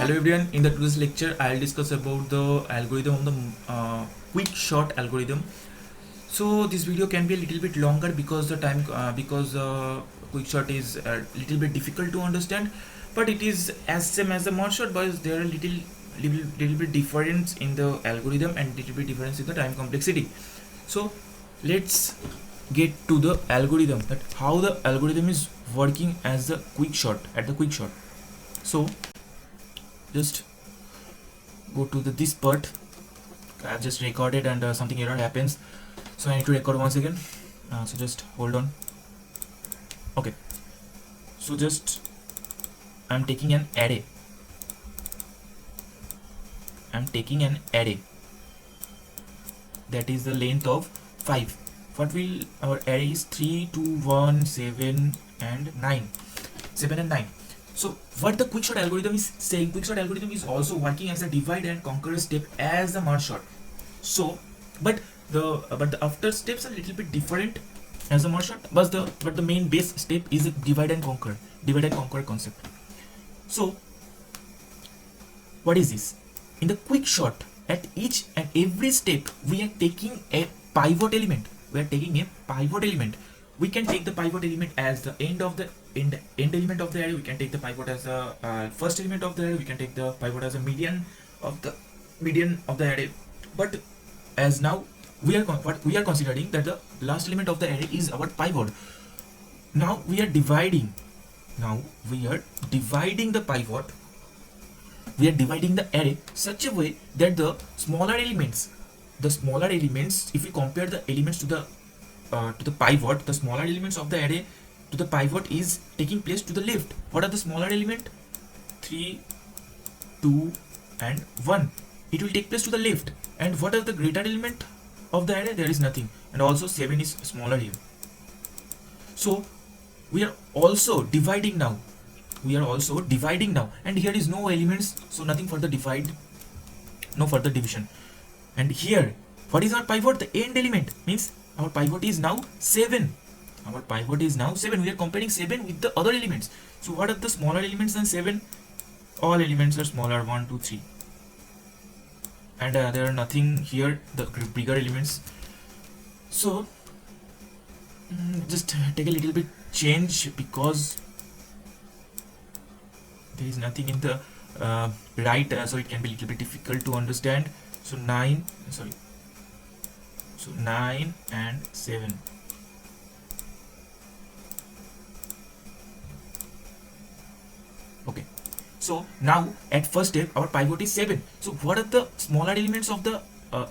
Hello everyone, in the today's lecture I'll discuss about the algorithm of the quick sort algorithm. So this video can be a little bit longer because the time because quick sort is a little bit difficult to understand, but it is as same as the merge sort, but there are little bit difference in the algorithm and little bit difference in the time complexity. So let's get to the algorithm, that how the algorithm is working as the quick sort at the quick sort. So just go to this part. I've just recorded and something error happens, so I need to record once again. So just hold on. Okay, so just I'm taking an array. That is the length of 5. What will our array is 3, 2, 1, 7 and 9. 7 and 9. So what the quicksort algorithm is saying, quicksort algorithm is also working as a divide and conquer step as the merge sort. So but the after steps are a little bit different as the merge sort, but the main base step is a divide and conquer concept. So what is this? In the quick sort, at each and every step we are taking a pivot element. We can take the pivot element as the end element of the array. We can take the pivot as the first element of the array. We can take the pivot as a median of the array. But as now what we are considering that the last element of the array is our pivot. Now we are dividing the pivot. We are dividing the array such a way that the smaller elements, if we compare the elements to the pivot, the smaller elements of the array to the pivot is taking place to the left. What are the smaller element? 3, 2 and 1. It will take place to the left. And what are the greater element of the array? There is nothing. And also 7 is smaller here. So we are also dividing now. And here is no elements, so nothing further divide, no further division. And here, what is our pivot? The end element means our pivot is now 7. We are comparing 7 with the other elements. So what are the smaller elements than 7? All elements are smaller, 1, 2, 3. And there are nothing here, the bigger elements. So just take a little bit change because there is nothing in the right, so it can be a little bit difficult to understand. So 9 and 7. Okay, so now at first step our pivot is 7. So what are the smaller elements of the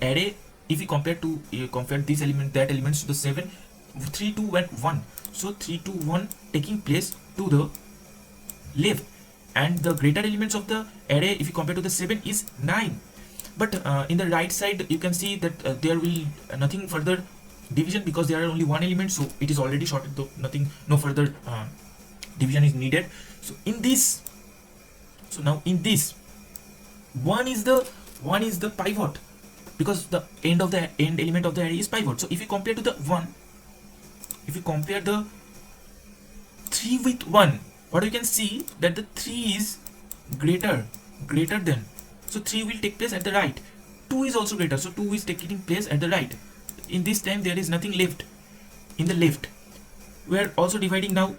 array if we compare this element, that elements to the 7? 3, 2 and 1. So 3, 2, 1 taking place to the left, and the greater elements of the array if you compare to the 7 is 9. But in the right side you can see that there will nothing further division because there are only one element, so it is already sorted, though no further division is needed. So now in this one is the pivot because the end element of the array is pivot. So if you compare to the 1, if you compare the 3 with 1, what you can see that the 3 is greater than. So 3 will take place at the right. 2 is also greater, so 2 is taking place at the right. In this time there is nothing left in the left. We are also dividing now.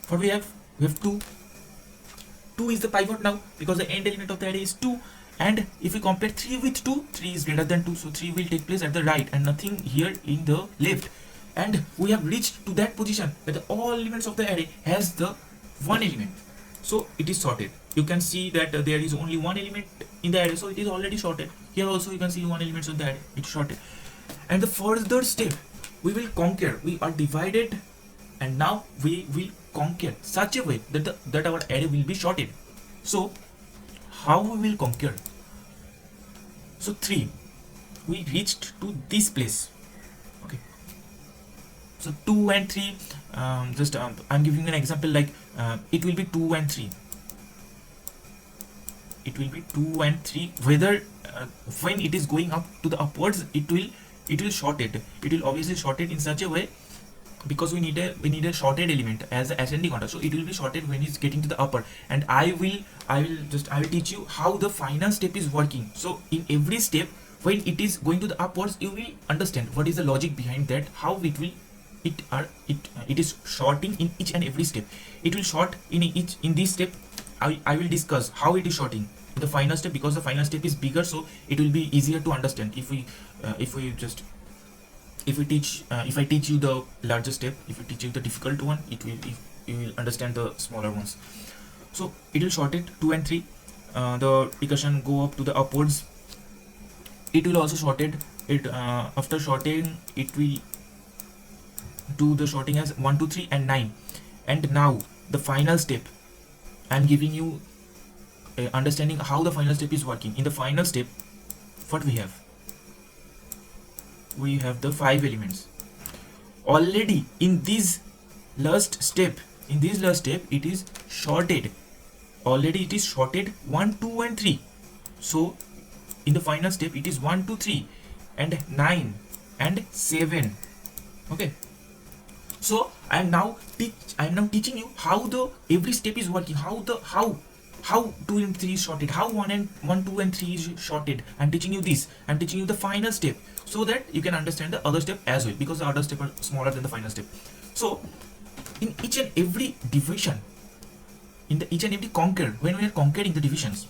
What we have 2. 2 is the pivot now because the end element of the array is 2. And if we compare 3 with 2, 3 is greater than 2, so 3 will take place at the right and nothing here in the left. And we have reached to that position where all elements of the array has the one element. So it is sorted. You can see that there is only one element in the array, so it is already sorted. Here also you can see one element of the array, it's sorted. And the further step, we will conquer. We are divided and now we will conquer such a way that our array will be sorted. So how we will conquer? So 3, we reached to this place. Okay, so 2 and 3, I'm giving an example, like it will be 2 and 3. It will be 2 and 3. Whether when it is going up to the upwards, it will short it. It will obviously short it in such a way because we need a sorted element as a ascending order, so it will be sorted when it's getting to the upper. And I will teach you how the final step is working. So in every step when it is going to the upwards, you will understand what is the logic behind that, how it is sorting in each and every step. It will sort in this step. I will discuss how it is sorting in the final step, because the final step is bigger, so it will be easier to understand if I teach you the larger step. If I teach you the difficult one, you will understand the smaller ones. So it will sort it 2 and 3. The equation go up to the upwards. It will also sort it. After sorting, it will do the sorting as 1, 2, 3 and 9. And now the final step, I am giving you a understanding how the final step is working. In the final step, what we have the 5 elements. Already in this last step, it is sorted. Already it is sorted 1, 2 and 3. So in the final step it is 1, 2, 3 and 9 and 7. Okay, so I am now teaching you how the every step is working, how 2 and 3 is sorted, how 1, 2 and 3 is sorted. I'm teaching you this. I'm teaching you the final step so that you can understand the other step as well, because the other step are smaller than the final step. So in each and every division, in the each and every conquer, when we are conquering the divisions,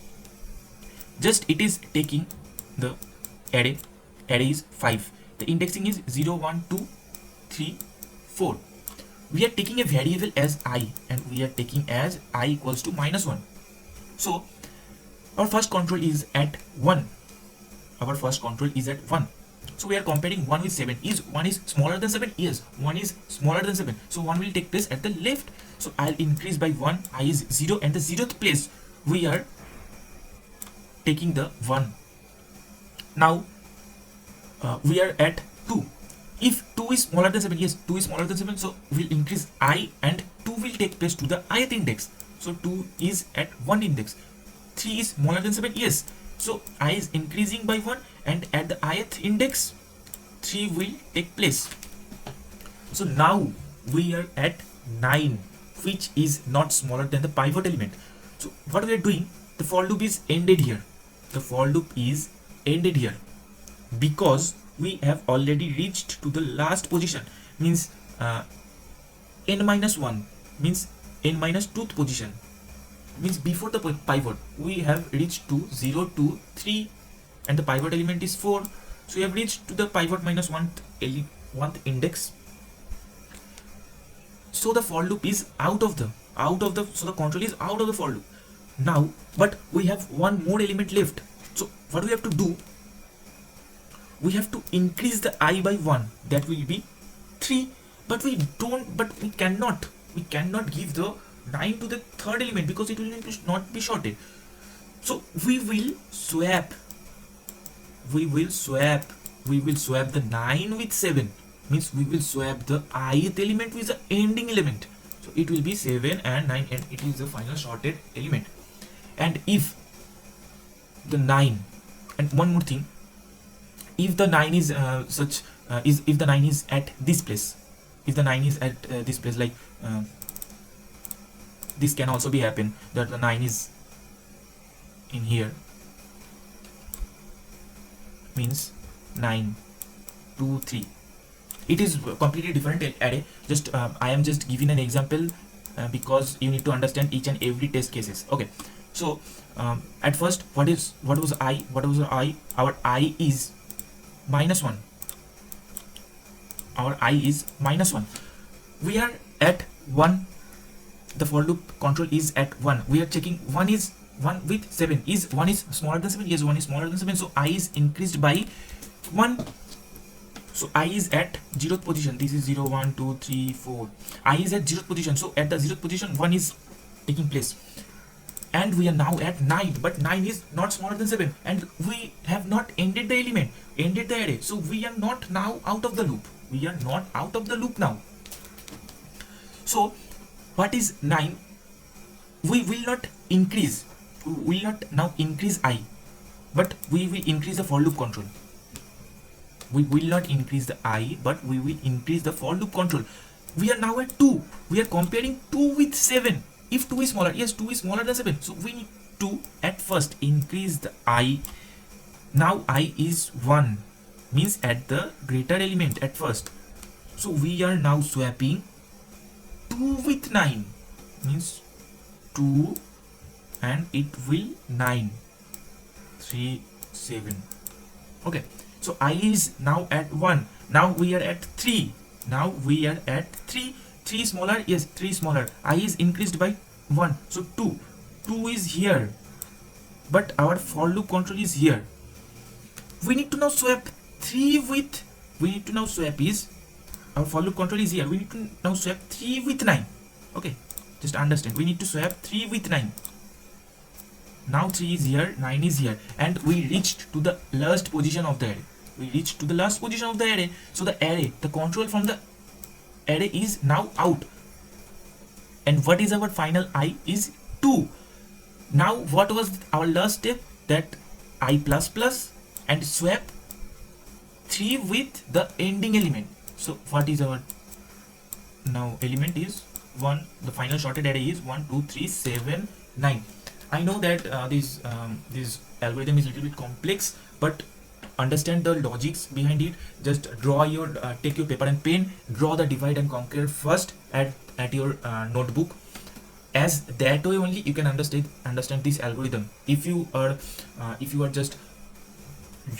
just it is taking the array is 5. The indexing is 0, 1, 2, 3, 4. We are taking a variable as I, and we are taking as I equals to -1. So our first control is at 1. So we are comparing 1 with 7. Is 1 is smaller than 7? Yes, 1 is smaller than 7. So 1 will take place at the left. So I'll increase by 1. I is 0, and the 0th place we are taking the 1. Now we are at 2. If 2 is smaller than 7, yes, 2 is smaller than 7. So we'll increase I, and 2 will take place to the ith index. So 2 is at 1 index. 3 is smaller than 7, yes. So I is increasing by 1, and at the ith index 3 will take place. So now we are at 9, which is not smaller than the pivot element. So what we are doing, the for loop is ended here. Because we have already reached to the last position, means n-1 means n-2th position, means before the pivot we have reached to 0, 2, 3, and the pivot element is 4. So we have reached to the pivot -1th index. So the for loop is out of the so the control is out of the for loop now, but we have one more element left. So what we have to do, we have to increase the I by 1. That will be 3. But we cannot give the 9 to the third element, because it will not be sorted. So we will swap the 9 with 7, means we will swap the ith element with the ending element. So it will be 7 and 9, and it is the final sorted element. And if the 9, and one more thing, if the 9 is if the 9 is at this place, like this can also be happen, that the 9 is in here, means 9, 2, 3. It is completely different array. Just I am just giving an example because you need to understand each and every test cases. Okay, so at first, what was I? Our I is -1. Our I is -1. We are at 1. The for loop control is at 1. We are checking 1 with 7. Is 1 is smaller than 7? Yes, 1 is smaller than 7. So I is increased by 1. So I is at 0th position. This is 0, 1, 2, 3, 4. I is at 0th position. So at the 0th position, 1 is taking place. And we are now at 9. But 9 is not smaller than 7. And we have not ended the element, ended the array. So we are not now out of the loop. We are not out of the loop now. So what is 9? We will not increase. We will not now increase I. But we will increase the for loop control. We will not increase the I, but we will increase the for loop control. we are now at 2. We are comparing 2 with 7. If 2 is smaller, yes, 2 is smaller than 7. So we need to at first increase the I. Now I is 1, means at the greater element at first. So we are now swapping 2 with 9, means 2 and it will 9, 3, 7. Okay, so I is now at 1. Now we are at 3. Now we are at 3. 3 smaller, yes, 3 smaller. I is increased by 1. So 2. 2 is here. But our for loop control is here. We need to now swap 3 with, we need to now swap is, our for loop control is here. We need to now swap 3 with 9. Okay, just understand. We need to swap 3 with 9. Now 3 is here, 9 is here, and we reached to the last position of the array. We reached to the last position of the array. So the array, the control from the array is now out. And what is our final I is 2. Now what was our last step? That I plus plus and swap 3 with the ending element. So what is our now element is 1. The final sorted array is 1, 2, 3, 7, 9. I know that this algorithm is a little bit complex, but understand the logics behind it. Just draw your take your paper and pen, draw the divide and conquer first at your notebook. As that way only you can understand this algorithm. If you are just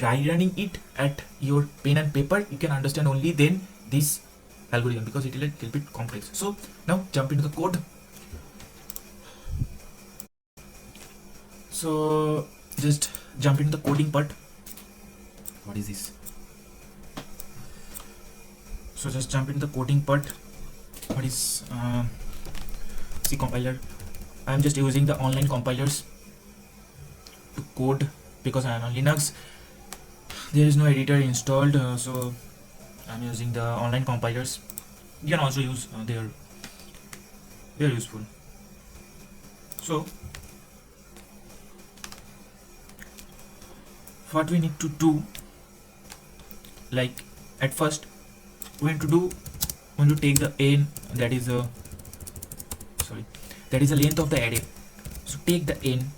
running it at your pen and paper, you can understand only then this algorithm, because it is a little bit complex. So now jump into the code. So just jump into the coding part. What is this? So just jump into the coding part. What is C compiler? I am just using the online compilers to code because I am on Linux. There is no editor installed, so I am using the online compilers. You can also use they are useful. So what we need to do, like at first we need to take the n, that is the length of the array. So take the n,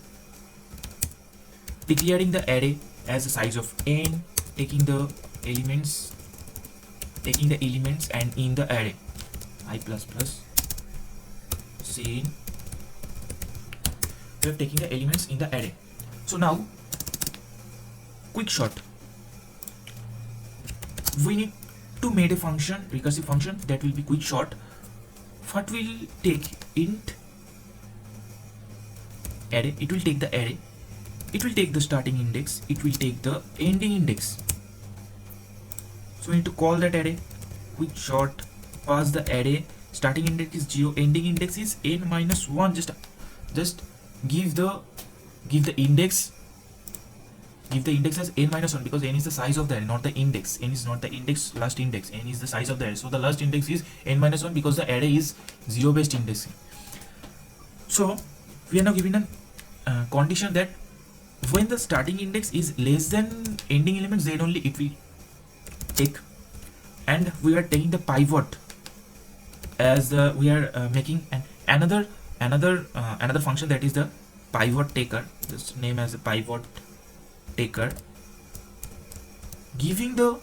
declaring the array as a size of n, taking the elements and in the array I plus plus scene, we are taking the elements in the array. So now quick sort, we need to make a function, recursive function, that will be quick sort. What will take int array, it will take the array, it will take the starting index, it will take the ending index. So we need to call that array quick sort, pass the array, starting index is 0, ending index is n minus 1. Just give the index as n minus 1, because n is the size of the array, not the index. N is not the index, last index. N is the size of the array. So the last index is n minus 1 because the array is 0 based indexing. So we are now given a condition that when the starting index is less than ending elements, then only it will take. And we are taking the pivot as we are making another function, that is the pivot taker. Just name as a pivot taker, giving the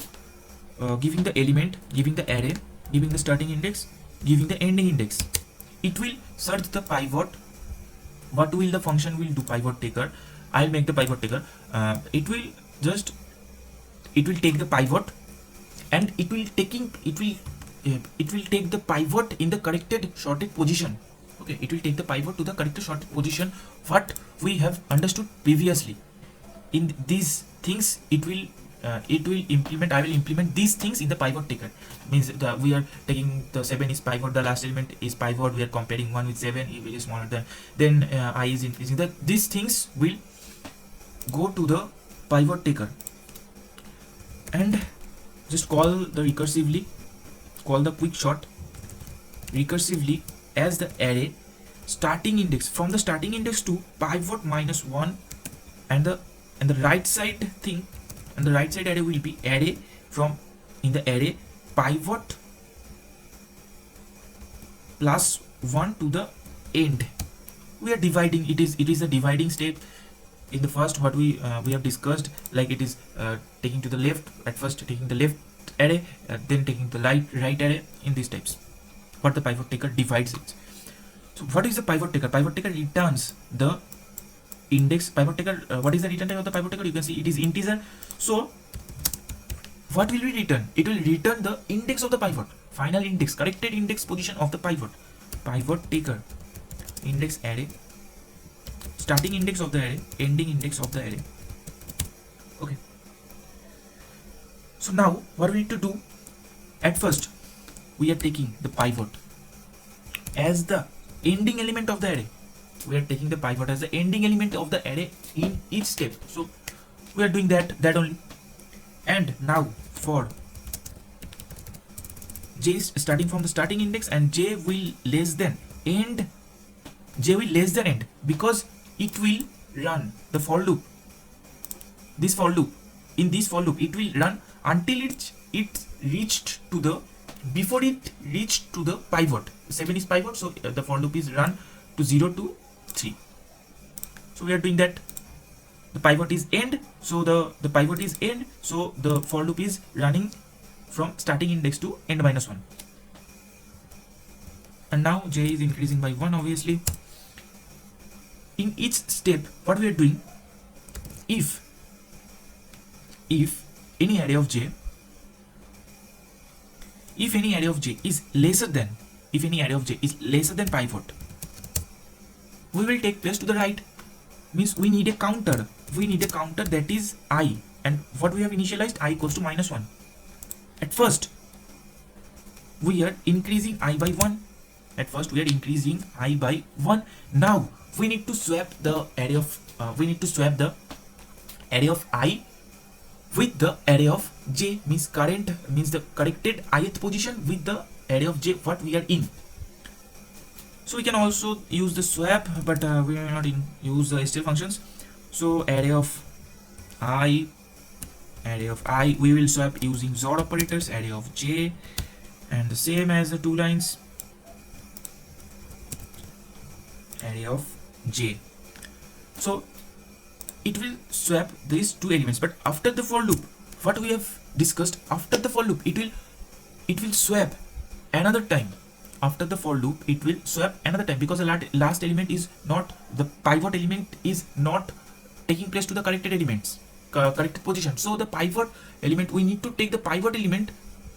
element, giving the array, giving the starting index, giving the ending index. It will search the pivot. What will the function will do? Pivot taker. I'll make the pivot taker. It will take the pivot, and it will take the pivot in the corrected sorted position. Okay, it will take the pivot to the corrected sorted position, what we have understood previously. In these things it will implement, I will implement these things in the pivot taker. Means we are taking the 7 is pivot, the last element is pivot, we are comparing 1 with 7, if it is smaller then I is increasing. These things will go to the pivot taker, and just call the quick sort recursively as the array starting index, from the starting index to pivot minus 1, and the right side thing, and the right side array will be array from in the array pivot plus 1 to the end. We are dividing. It is a dividing step. In the first, what we have discussed, like it is taking to the left, at first taking the left array, then taking the right array. In these types, what the pivot taker divides it. So what is the pivot taker? Pivot taker returns the index. Pivot taker, what is the return type of the pivot taker? You can see it is integer. So what will we return? It will return the index of the pivot, final index, corrected index position of the pivot. Pivot taker index array, starting index of the array, ending index of the array. Okay. So now what we need to do, at first we are taking the pivot as the ending element of the array. We are taking the pivot as the ending element of the array in each step. So we are doing that only. And now for j is starting from the starting index, and j will less than end. J will less than end because it will run the for loop. This for loop, in this for loop, it will run until it reached to the, before it reached to the pivot. 7 is pivot, so the for loop is run to 0 to 3. So we are doing that. The pivot is end, so the pivot is end, so the for loop is running from starting index to end minus 1. And now j is increasing by 1, obviously. In each step, what we are doing, if any array of j, if any array of j is lesser than, pivot, we will take place to the right. Means we need a counter. That is I, and what we have initialized, I equals to minus 1. At first we are increasing I by 1. Now we need to swap the array of the array of I with the array of j, means the corrected ith position with the array of j what we are in. So we can also use the swap, but we will not use the stl functions. So array of I, we will swap using XOR operators, array of j, and the same as the 2 lines, array of j. So it will swap these 2 elements, but after the for loop, what we have discussed, after the for loop, it will swap another time. After the for loop, it will swap another time, because the last element is not, the pivot element is not taking place to the corrected elements, corrected position. So the pivot element, we need to take the pivot element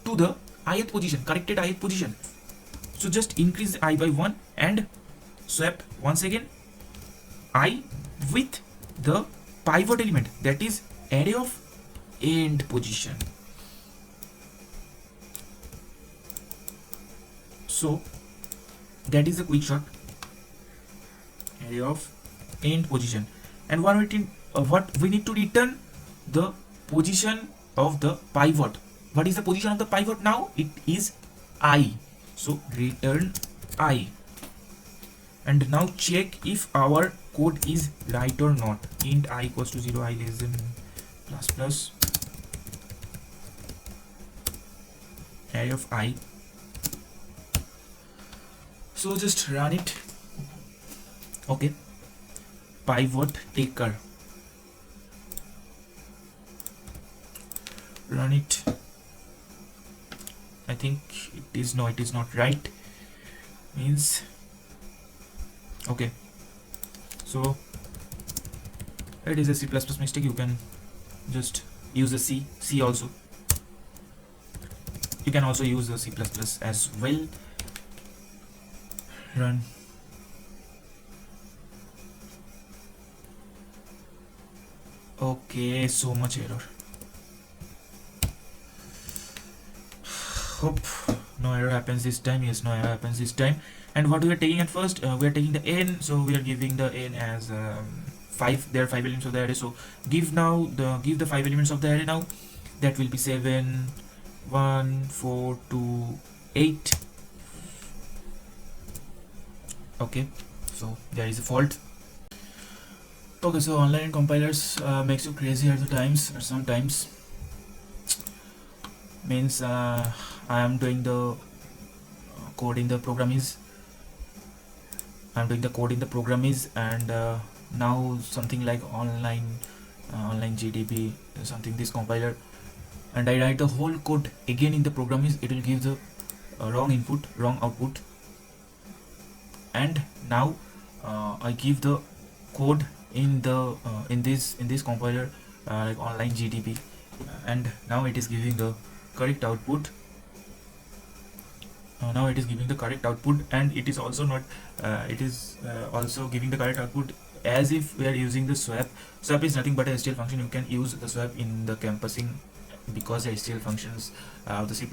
to the ith position, corrected ith position. So just increase I by 1 and swap once again I with the pivot element, that is array of end position. So that is the quick sort, array of end position. And what we need to return the position of the pivot. What is the position of the pivot now? It is I. So return I. And now check if our code is right or not. Int I equals to 0, I less than plus plus array of I. So just run it. Okay. Pivot taker. Run it. I think it is not right. Means okay. So it is a C++ mistake. You can just use the C also. You can also use the C++ as well. Run. Okay, so much error. Hope no error happens this time. Yes, no error happens this time. And what we are taking at first, we are taking the n, so we are giving the n as 5. There are 5 elements of the array, so give the 5 elements of the array now. That will be 7, 1, 4, 2, 8. Okay, so there is a fault. Okay, so online compilers makes you crazy at the times, or sometimes. Means I am doing the code in the program is I'm doing the code in the program is, and now something like online GDB something, this compiler, and I write the whole code again in the program is, it will give the wrong input, wrong output. And now I give the code in the in this compiler like online GDB, and now it is giving the correct output. Now it is giving the correct output, and it is also not also giving the correct output as if we are using the swap. Swap is nothing but a HTL function. You can use the swap in the campusing because the HTL functions the C++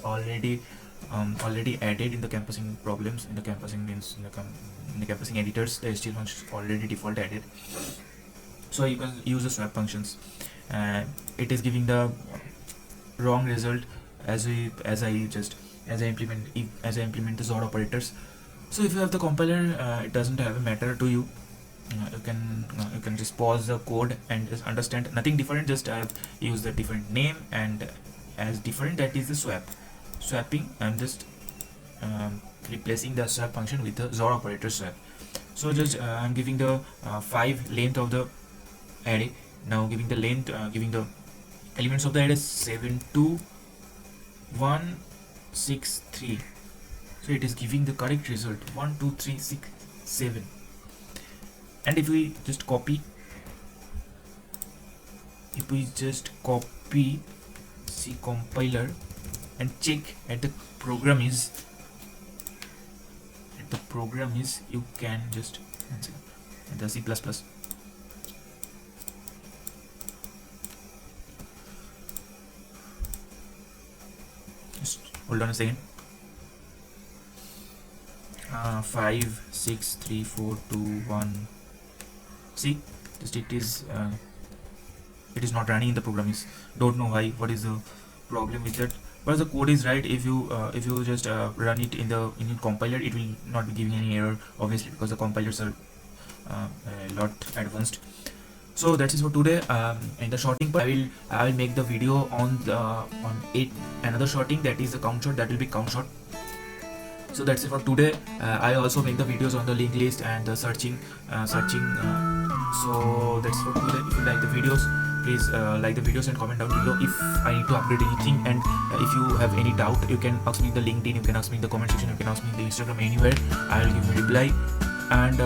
already added in the campusing problems, in the campusing means in the campusing editors, the HTL functions already default added, so you can use the swap functions. It is giving the wrong result as I implement the XOR operators. So if you have the compiler, it doesn't have a matter to you. You can just pause the code and just understand nothing different, just use the different name, and as different, that is the swapping. I'm just replacing the swap function with the XOR operator swap. So just I'm giving the 5 length of the array. Now giving the length, giving the elements of the array 7 2 1 6 3. So it is giving the correct result 1 2 3 6 7. And if we just copy C compiler and check at the program is, you can just at the C++, just hold on a second. 5 6 3 4 2 1. See, just it is not running in the program is, don't know why, what is the problem with that, but the code is right. If you just run it in your compiler, it will not be giving any error, obviously, because the compilers are a lot advanced. So that's it for today. In the sorting part, I will make the video on another sorting, that is the count sort, that will be count sort. So that's it for today. I also make the videos on the linked list and the searching. So that's for today. If you like the videos, please like the videos and comment down below if I need to upgrade anything. And if you have any doubt, you can ask me in the LinkedIn, you can ask me in the comment section, you can ask me in the Instagram, anywhere. I will give you a reply. And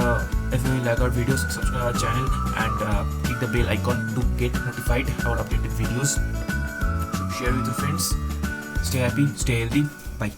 if you like our videos, subscribe our channel and click the bell icon to get notified our updated videos. Share with your friends. Stay happy, stay healthy. Bye.